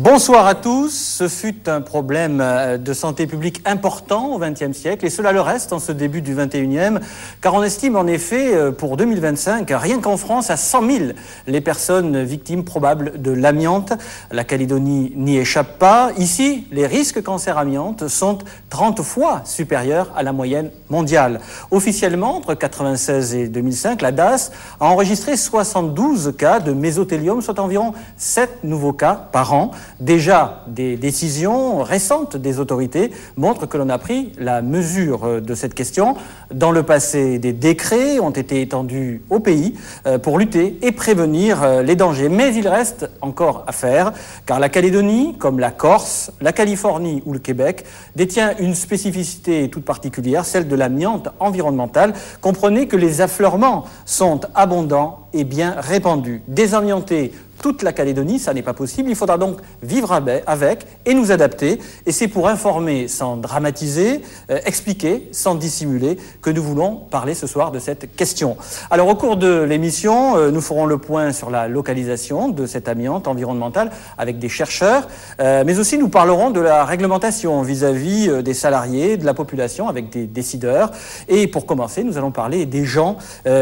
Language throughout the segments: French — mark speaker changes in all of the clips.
Speaker 1: Bonsoir à tous. Ce fut un problème de santé publique important au XXe siècle et cela le reste en ce début du XXIe, car on estime en effet pour 2025, rien qu'en France, à 100 000 les personnes victimes probables de l'amiante. La Calédonie n'y échappe pas. Ici, les risques cancer-amiante sont 30 fois supérieurs à la moyenne mondiale. Officiellement, entre 1996 et 2005, la DAS a enregistré 72 cas de mésothéliome, soit environ 7 nouveaux cas par an. Déjà, des décisions récentes des autorités montrent que l'on a pris la mesure de cette question. Dans le passé, des décrets ont été étendus au pays pour lutter et prévenir les dangers. Mais il reste encore à faire, car la Calédonie, comme la Corse, la Californie ou le Québec, détient une spécificité toute particulière, celle de l'amiante environnementale. Comprenez que les affleurements sont abondants et bien répandus. Désamianter toute la Calédonie, ça n'est pas possible. Il faudra donc vivre avec et nous adapter. Et c'est pour informer sans dramatiser, expliquer sans dissimuler que nous voulons parler ce soir de cette question. Alors au cours de l'émission, nous ferons le point sur la localisation de cette amiante environnementale avec des chercheurs, mais aussi nous parlerons de la réglementation vis-à-vis des salariés, de la population avec des décideurs. Et pour commencer, nous allons parler des gens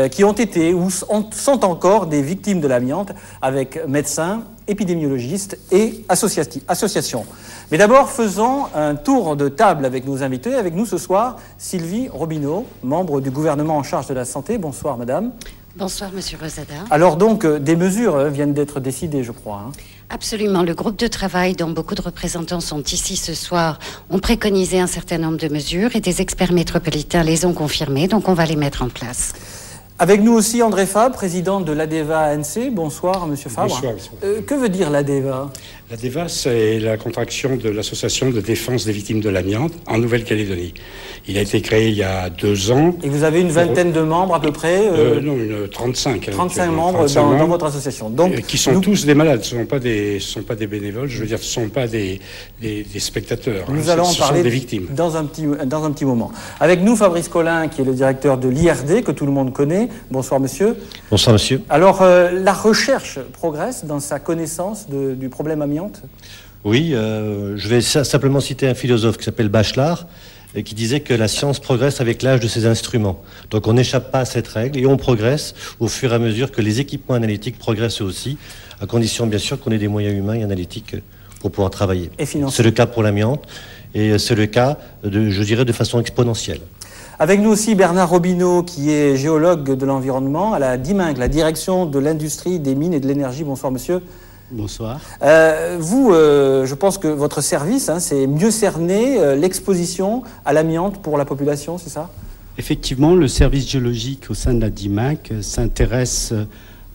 Speaker 1: qui ont été ou sont encore des victimes de l'amiante avec médecins, épidémiologistes et associations. Mais d'abord, faisons un tour de table avec nos invités. Avec nous ce soir, Sylvie Robineau, membre du gouvernement en charge de la santé. Bonsoir, madame.
Speaker 2: Bonsoir, monsieur Rosada.
Speaker 1: Alors donc, des mesures viennent d'être décidées, je crois.
Speaker 2: Absolument. Le groupe de travail dont beaucoup de représentants sont ici ce soir ont préconisé un certain nombre de mesures et des experts métropolitains les ont confirmées, donc on va les mettre en place.
Speaker 1: Avec nous aussi André Fabre, président de l'ADEVA-ANC. Bonsoir, monsieur Fabre.
Speaker 3: Bonsoir, monsieur.
Speaker 1: Que veut dire l'ADEVA ?
Speaker 3: L'ADEVA, c'est la contraction de l'Association de défense des victimes de l'amiante en Nouvelle-Calédonie. Il a été créé il y a 2 ans.
Speaker 1: Et vous avez une vingtaine de membres à peu près
Speaker 3: Non, 35.
Speaker 1: 35 membres dans votre association. Donc,
Speaker 3: qui sont tous des malades, ce ne sont pas des bénévoles, je veux dire, ce ne sont pas des spectateurs.
Speaker 1: Nous allons en parler
Speaker 3: des victimes.
Speaker 1: Dans un petit moment. Avec nous, Fabrice Collin, qui est le directeur de l'IRD, que tout le monde connaît. Bonsoir, monsieur.
Speaker 4: Bonsoir, monsieur.
Speaker 1: Alors, la recherche progresse dans sa connaissance du problème amiante ?
Speaker 4: Oui, je vais simplement citer un philosophe qui s'appelle Bachelard, et qui disait que la science progresse avec l'âge de ses instruments. Donc on n'échappe pas à cette règle et on progresse au fur et à mesure que les équipements analytiques progressent aussi, à condition bien sûr qu'on ait des moyens humains et analytiques pour pouvoir travailler.
Speaker 1: Et financiers.
Speaker 4: C'est le cas pour l'amiante et c'est le cas, je dirais, de façon exponentielle.
Speaker 1: Avec nous aussi Bernard Robineau, qui est géologue de l'environnement à la DIMING, la direction de l'industrie, des mines et de l'énergie. Bonsoir monsieur.
Speaker 5: Bonsoir.
Speaker 1: Je pense que votre service, c'est mieux cerner l'exposition à l'amiante pour la population, c'est ça ?
Speaker 5: Effectivement, le service géologique au sein de la DIMAC s'intéresse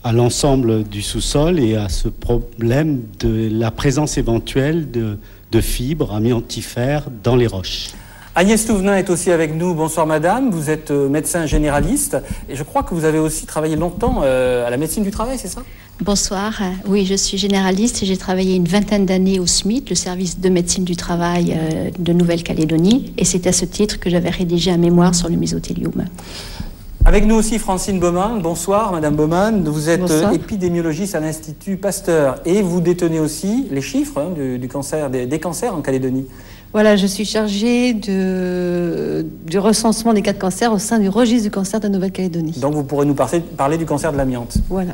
Speaker 5: à l'ensemble du sous-sol et à ce problème de la présence éventuelle de fibres amiantifères dans les roches.
Speaker 1: Agnès Touvenin est aussi avec nous. Bonsoir madame, vous êtes médecin généraliste et je crois que vous avez aussi travaillé longtemps à la médecine du travail, c'est ça ?
Speaker 6: Bonsoir, oui, je suis généraliste et j'ai travaillé une vingtaine d'années au SMIT, le service de médecine du travail de Nouvelle-Calédonie, et c'est à ce titre que j'avais rédigé un mémoire sur le mésothéliome.
Speaker 1: Avec nous aussi Francine Baumann. Bonsoir madame Baumann, vous êtes épidémiologiste à l'Institut Pasteur et vous détenez aussi les chiffres du cancer, des cancers en Calédonie.
Speaker 7: Voilà, je suis chargée du recensement des cas de cancer au sein du registre du cancer de Nouvelle-Calédonie.
Speaker 1: Donc vous pourrez nous parler du cancer de l'amiante.
Speaker 7: Voilà.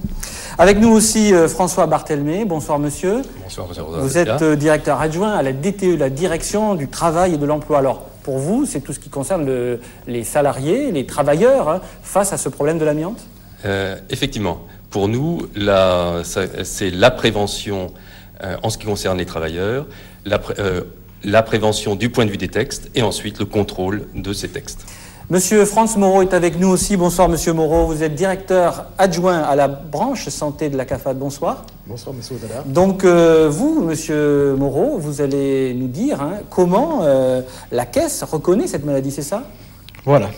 Speaker 1: Avec nous aussi François Barthelmé. Bonsoir monsieur.
Speaker 8: Bonsoir monsieur.
Speaker 1: Vous êtes directeur adjoint à la DTE, la direction du travail et de l'emploi. Alors pour vous, c'est tout ce qui concerne les salariés, les travailleurs face à ce problème de l'amiante ?
Speaker 8: Effectivement. Pour nous, c'est la prévention en ce qui concerne les travailleurs, la prévention du point de vue des textes et ensuite le contrôle de ces textes.
Speaker 1: Monsieur Franz Moreau est avec nous aussi. Bonsoir Monsieur Moreau, vous êtes directeur adjoint à la branche santé de la CAFAD. Bonsoir.
Speaker 9: Bonsoir Monsieur Oudala.
Speaker 1: Donc vous, Monsieur Moreau, vous allez nous dire comment la Caisse reconnaît cette maladie, c'est ça ?
Speaker 9: Voilà.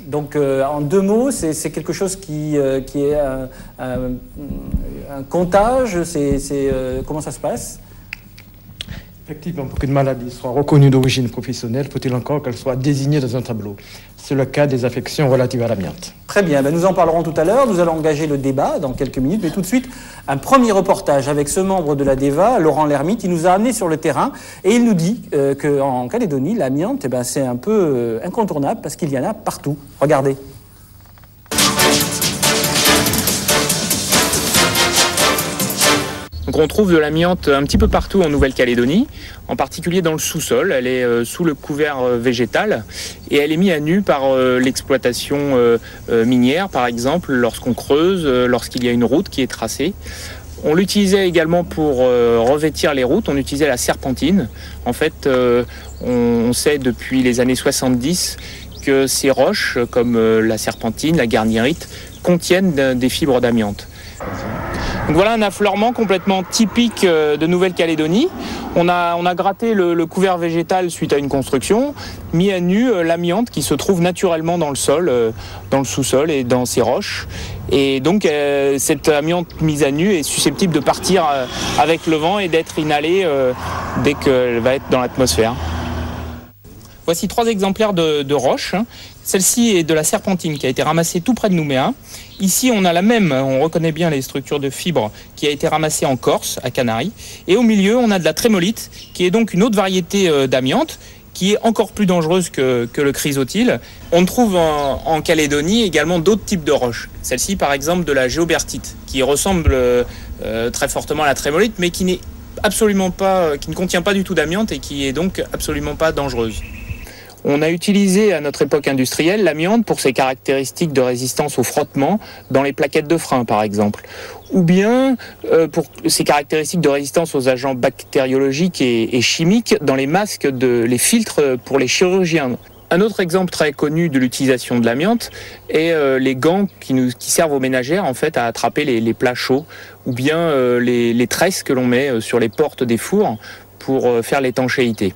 Speaker 1: Donc en 2 mots, c'est quelque chose qui est un comptage, comment ça se passe ?
Speaker 9: Effectivement, pour qu'une maladie soit reconnue d'origine professionnelle, faut-il encore qu'elle soit désignée dans un tableau. C'est le cas des affections relatives à l'amiante.
Speaker 1: Très bien, nous en parlerons tout à l'heure. Nous allons engager le débat dans quelques minutes, mais tout de suite, un premier reportage avec ce membre de la DEVA, Laurent Lermite. Il nous a amenés sur le terrain et il nous dit qu'en Calédonie, l'amiante, c'est un peu incontournable parce qu'il y en a partout. Regardez.
Speaker 10: Donc on trouve de l'amiante un petit peu partout en Nouvelle-Calédonie, en particulier dans le sous-sol. Elle est sous le couvert végétal et elle est mise à nu par l'exploitation minière, par exemple, lorsqu'on creuse, lorsqu'il y a une route qui est tracée. On l'utilisait également pour revêtir les routes, on utilisait la serpentine. En fait, on sait depuis les années 70 que ces roches, comme la serpentine, la garnierite, contiennent des fibres d'amiante. Donc voilà un affleurement complètement typique de Nouvelle-Calédonie. On a gratté le couvert végétal suite à une construction, mis à nu l'amiante qui se trouve naturellement dans le sol, dans le sous-sol et dans ces roches. Et donc cette amiante mise à nu est susceptible de partir avec le vent et d'être inhalée dès qu'elle va être dans l'atmosphère. Voici 3 exemplaires de roches. Celle-ci est de la serpentine qui a été ramassée tout près de Nouméa. Ici, on a la même, on reconnaît bien les structures de fibres qui a été ramassée en Corse, à Canaries. Et au milieu, on a de la trémolite, qui est donc une autre variété d'amiante, qui est encore plus dangereuse que le chrysotile. On trouve en Calédonie également d'autres types de roches. Celle-ci, par exemple, de la géobertite, qui ressemble très fortement à la trémolite, mais qui n'est absolument pas, qui ne contient pas du tout d'amiante et qui est donc absolument pas dangereuse. On a utilisé à notre époque industrielle l'amiante pour ses caractéristiques de résistance au frottement dans les plaquettes de frein par exemple, ou bien pour ses caractéristiques de résistance aux agents bactériologiques et chimiques dans les masques, les filtres pour les chirurgiens. Un autre exemple très connu de l'utilisation de l'amiante est les gants qui servent aux ménagères en fait à attraper les plats chauds, ou bien les tresses que l'on met sur les portes des fours pour faire l'étanchéité.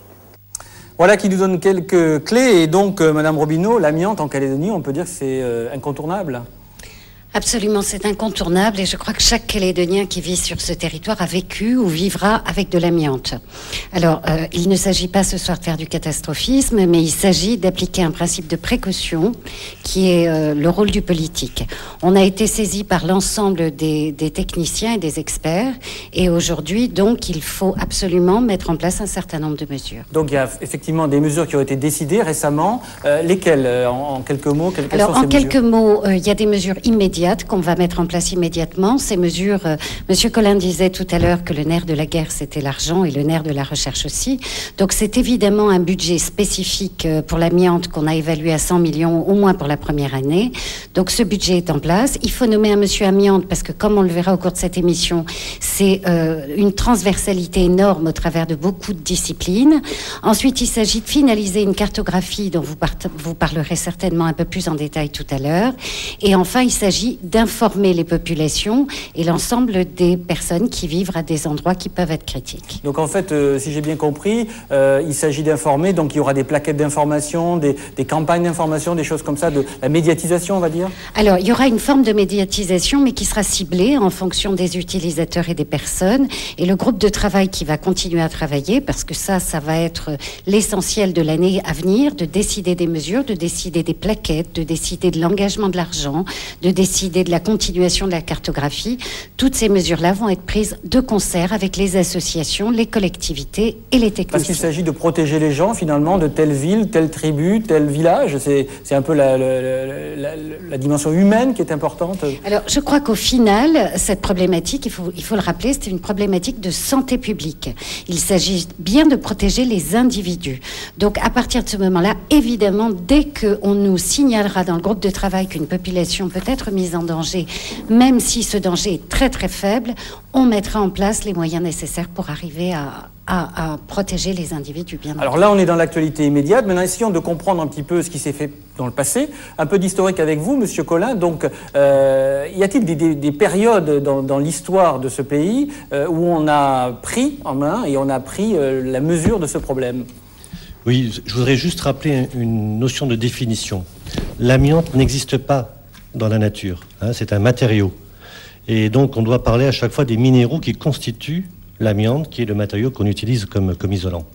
Speaker 1: Voilà qui nous donne quelques clés. Et donc, Madame Robineau, l'amiante en Calédonie, on peut dire que c'est incontournable?
Speaker 2: Absolument, c'est incontournable et je crois que chaque Calédonien qui vit sur ce territoire a vécu ou vivra avec de l'amiante. Alors, il ne s'agit pas ce soir de faire du catastrophisme, mais il s'agit d'appliquer un principe de précaution qui est le rôle du politique. On a été saisi par l'ensemble des techniciens et des experts et aujourd'hui, donc, il faut absolument mettre en place un certain nombre de mesures.
Speaker 1: Donc, il y a effectivement des mesures qui ont été décidées récemment. Lesquelles, en quelques mots, quelles
Speaker 2: Alors,
Speaker 1: sont ces
Speaker 2: en quelques
Speaker 1: mesures?
Speaker 2: mots, il y a des mesures immédiates qu'on va mettre en place immédiatement. Ces mesures, Monsieur Collin disait tout à l'heure que le nerf de la guerre, c'était l'argent et le nerf de la recherche aussi. Donc c'est évidemment un budget spécifique pour l'amiante qu'on a évalué à 100 millions, au moins pour la première année. Donc ce budget est en place. Il faut nommer un monsieur amiante parce que, comme on le verra au cours de cette émission, c'est une transversalité énorme au travers de beaucoup de disciplines. Ensuite, il s'agit de finaliser une cartographie dont vous parlerez certainement un peu plus en détail tout à l'heure. Et enfin, il s'agit d'informer les populations et l'ensemble des personnes qui vivent à des endroits qui peuvent être critiques.
Speaker 1: Donc en fait, si j'ai bien compris, il s'agit d'informer, donc il y aura des plaquettes d'information, des campagnes d'information, des choses comme ça, de la médiatisation, on va dire?
Speaker 2: Alors, il y aura une forme de médiatisation, mais qui sera ciblée en fonction des utilisateurs et des personnes. Et le groupe de travail qui va continuer à travailler, parce que ça va être l'essentiel de l'année à venir, de décider des mesures, de décider des plaquettes, de décider de l'engagement de l'argent, de décider de la continuation de la cartographie. Toutes ces mesures-là vont être prises de concert avec les associations, les collectivités et les techniciens.
Speaker 1: Parce qu'il s'agit de protéger les gens, finalement, de telle ville, telle tribu, tel village. C'est un peu la dimension humaine qui est importante.
Speaker 2: Alors, je crois qu'au final, cette problématique, il faut le rappeler, c'est une problématique de santé publique. Il s'agit bien de protéger les individus. Donc, à partir de ce moment-là, évidemment, dès qu'on nous signalera dans le groupe de travail qu'une population peut être mise en danger, même si ce danger est très très faible, on mettra en place les moyens nécessaires pour arriver à protéger les individus, bien entendu.
Speaker 1: Alors là, on est dans l'actualité immédiate. Maintenant, essayons de comprendre un petit peu ce qui s'est fait dans le passé. Un peu d'historique avec vous, Monsieur Collin. Donc, y a-t-il des périodes dans l'histoire de ce pays où on a pris en main et on a pris la mesure de ce problème?
Speaker 4: Oui, je voudrais juste rappeler une notion de définition. L'amiante n'existe pas dans la nature, hein, c'est un matériau. Et donc on doit parler à chaque fois des minéraux qui constituent l'amiante, qui est le matériau qu'on utilise comme isolant.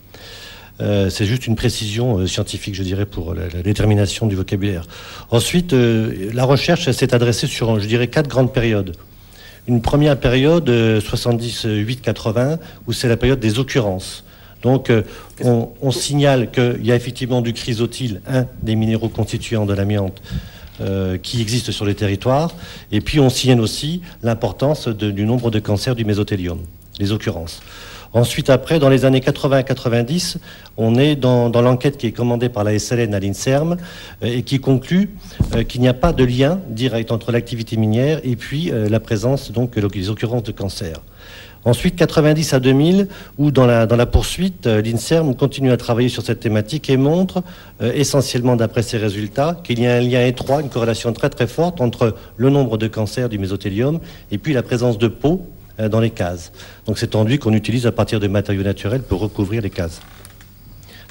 Speaker 4: C'est juste une précision scientifique, je dirais, pour la détermination du vocabulaire. Ensuite, la recherche s'est adressée sur, je dirais, 4 grandes périodes. Une première période, 78-80, où c'est la période des occurrences. Donc, on signale qu'il y a effectivement du chrysotile, un des minéraux constituants de l'amiante, qui existe sur les territoires. Et puis, on signale aussi l'importance du nombre de cancers du mésothélium, les occurrences. Ensuite, après, dans les années 80-90, on est dans l'enquête qui est commandée par la SLN à l'INSERM et qui conclut qu'il n'y a pas de lien direct entre l'activité minière et puis la présence, donc, des occurrences de cancer. Ensuite, 90 à 2000, où dans la poursuite, l'INSERM continue à travailler sur cette thématique et montre, essentiellement d'après ses résultats, qu'il y a un lien étroit, une corrélation très très forte entre le nombre de cancers du mésothélium et puis la présence de peau dans les cases. Donc c'est enduit qu'on utilise à partir de matériaux naturels pour recouvrir les cases.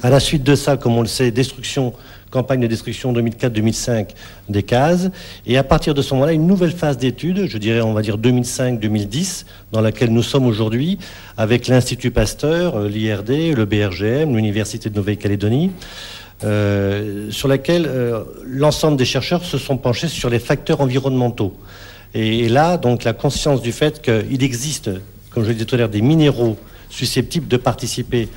Speaker 4: À la suite de ça, comme on le sait, campagne de destruction 2004-2005 des cases. Et à partir de ce moment-là, une nouvelle phase d'études, je dirais, on va dire 2005-2010, dans laquelle nous sommes aujourd'hui, avec l'Institut Pasteur, l'IRD, le BRGM, l'Université de Nouvelle-Calédonie, sur laquelle l'ensemble des chercheurs se sont penchés sur les facteurs environnementaux. Et là, donc, la conscience du fait qu'il existe, comme je le disais tout à l'heure, des minéraux susceptibles de participer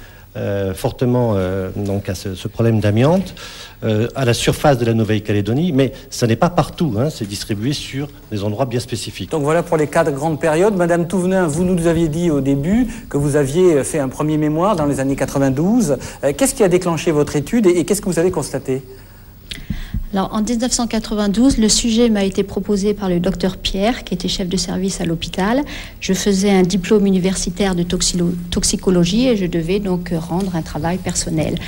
Speaker 4: fortement donc à ce problème d'amiante à la surface de la Nouvelle-Calédonie, mais ça n'est pas partout, hein, c'est distribué sur des endroits bien spécifiques.
Speaker 1: Donc voilà pour les 4 grandes périodes. Madame Touvenin, vous nous aviez dit au début que vous aviez fait un premier mémoire dans les années 92. Qu'est-ce qui a déclenché votre étude et qu'est-ce que vous avez constaté ?
Speaker 6: Alors, en 1992, le sujet m'a été proposé par le docteur Pierre, qui était chef de service à l'hôpital. Je faisais un diplôme universitaire de toxicologie et je devais donc rendre un travail personnel.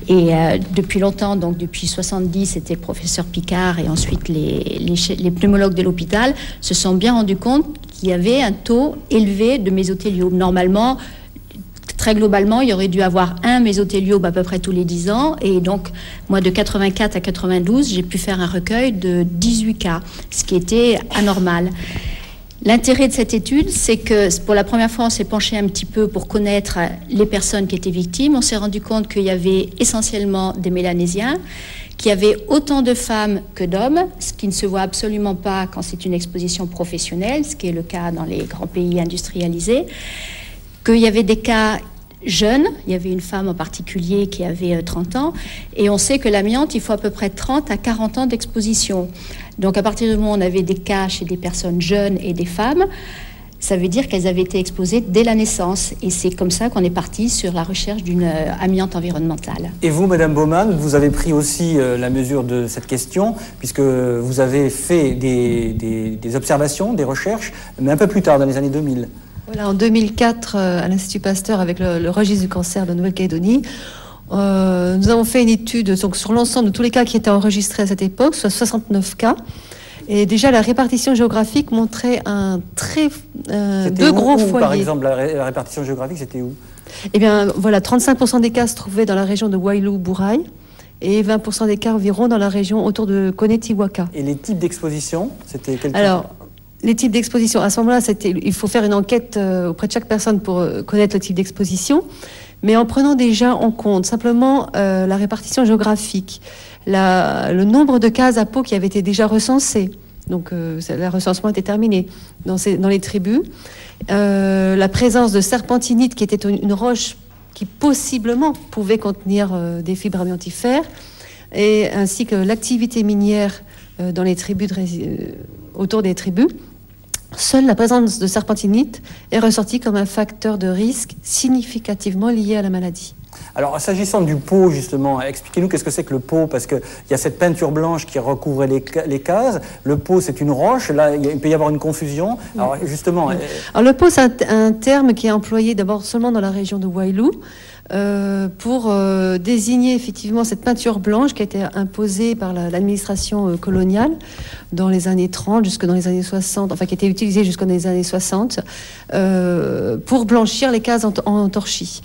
Speaker 6: Et depuis longtemps, donc depuis 70, c'était le professeur Picard et ensuite les pneumologues de l'hôpital se sont bien rendus compte qu'il y avait un taux élevé de mésothéliome. Normalement, très globalement, il y aurait dû avoir un mésothéliome à peu près tous les 10 ans. Et donc, moi, de 84 à 92, j'ai pu faire un recueil de 18 cas, ce qui était anormal. L'intérêt de cette étude, c'est que pour la première fois, on s'est penché un petit peu pour connaître les personnes qui étaient victimes. On s'est rendu compte qu'il y avait essentiellement des Mélanésiens, qu'il y avait autant de femmes que d'hommes, ce qui ne se voit absolument pas quand c'est une exposition professionnelle, ce qui est le cas dans les grands pays industrialisés. Qu'il y avait des cas jeunes, il y avait une femme en particulier qui avait 30 ans, et on sait que l'amiante, il faut à peu près 30 à 40 ans d'exposition. Donc à partir du moment où on avait des cas chez des personnes jeunes et des femmes, ça veut dire qu'elles avaient été exposées dès la naissance, et c'est comme ça qu'on est parti sur la recherche d'une amiante environnementale.
Speaker 1: Et vous, Madame Baumann, vous avez pris aussi la mesure de cette question, puisque vous avez fait des observations, des recherches, mais un peu plus tard, dans les années 2000.
Speaker 7: Voilà, en 2004, à l'Institut Pasteur, avec le registre du cancer de Nouvelle-Calédonie, nous avons fait une étude donc, sur l'ensemble de tous les cas qui étaient enregistrés à cette époque, soit 69 cas. Et déjà, la répartition géographique montrait deux gros foyers.
Speaker 1: Par exemple, la répartition géographique, c'était où?
Speaker 7: Eh bien, voilà, 35% des cas se trouvaient dans la région de Wailou-Bourail et 20% des cas environ dans la région autour de Konetiwaka.
Speaker 1: Et les types d'exposition, c'était quel type?
Speaker 7: Alors, les types d'exposition, à ce moment-là, il faut faire une enquête auprès de chaque personne pour connaître le type d'exposition, mais en prenant déjà en compte simplement la répartition géographique, le nombre de cases à peau qui avaient été déjà recensées, donc le recensement était terminé dans les tribus, la présence de serpentinite qui était une roche qui possiblement pouvait contenir des fibres amiantifères, et ainsi que l'activité minière dans les tribus autour des tribus. Seule la présence de serpentinite est ressortie comme un facteur de risque significativement lié à la maladie. Alors, s'agissant du pot, justement, expliquez-nous qu'est-ce que c'est que le pot, parce qu'il y a cette peinture blanche qui recouvrait les cases. Le pot, c'est une roche. Là, il peut y avoir une confusion. Alors, justement... Alors, le pot, c'est un terme qui est employé d'abord seulement dans la région de Wailou, pour désigner effectivement cette peinture blanche qui a été imposée par l'administration coloniale dans les années 30 jusque dans les années 60, enfin qui a été utilisée jusqu'aux années 60 pour blanchir les cases en torchis.